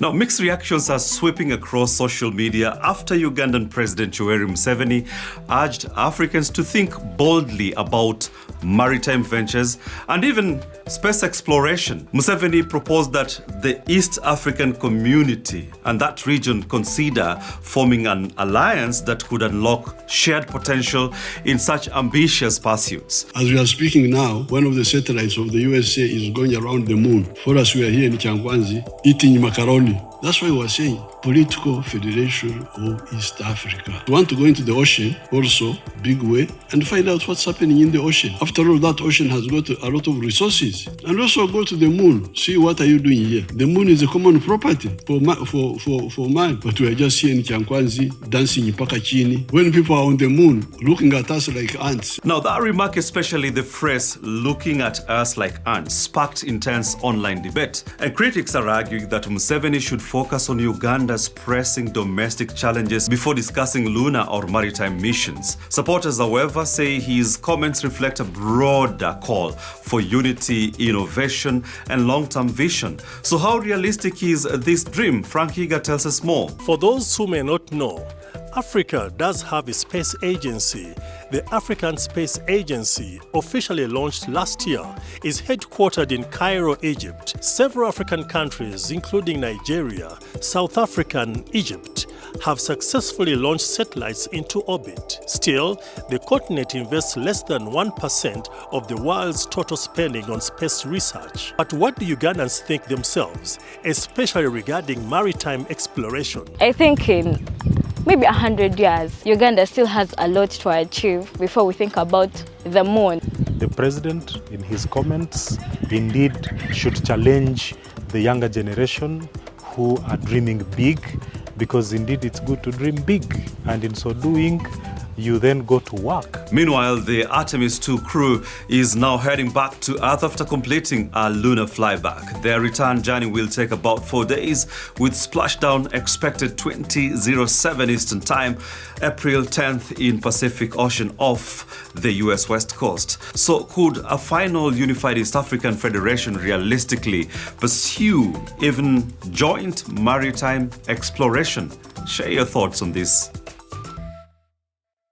Now, mixed reactions are sweeping across social media after Ugandan President Yoweri Museveni urged Africans to think boldly about maritime ventures and even space exploration. Museveni proposed that the East African community and that region consider forming an alliance that could unlock shared potential in such ambitious pursuits. As we are speaking now, one of the satellites of the USA is going around the moon. For us, we are here in Changwanzi eating macaroni. That's why we are saying political federation of East Africa. We want to go into the ocean also, big way, and find out what's happening in the ocean. After all, that ocean has got a lot of resources. And also go to the moon, see what are you doing here. The moon is a common property for man. But we are just here in Changwanzi, dancing in Pakachini. When people are on the moon, looking at us like ants. Now, that remark, especially the phrase, looking at us like ants, sparked intense online debate. And critics are arguing that Museveni should focus on Uganda's pressing domestic challenges before discussing lunar or maritime missions. Supporters, however, say his comments reflect a broader call for unity, innovation, and long-term vision. So how realistic is this dream? Frank Higa tells us more. For those who may not know, Africa does have a space agency. The African Space Agency, officially launched last year, is headquartered in Cairo, Egypt. Several African countries, including Nigeria, South Africa, and Egypt, have successfully launched satellites into orbit. Still, the continent invests less than 1% of the world's total spending on space research. But what do Ugandans think themselves, especially regarding maritime exploration? I think in maybe 100 years, Uganda still has a lot to achieve before we think about the moon. The president, in his comments, indeed should challenge the younger generation who are dreaming big, because indeed it's good to dream big, and in so doing, you then go to work. Meanwhile, the Artemis II crew is now heading back to Earth after completing a lunar flyback. Their return journey will take about 4 days, with splashdown expected 20:07 Eastern Time, April 10th in Pacific Ocean off the US West Coast. So could a final unified East African Federation realistically pursue even joint maritime exploration? Share your thoughts on this.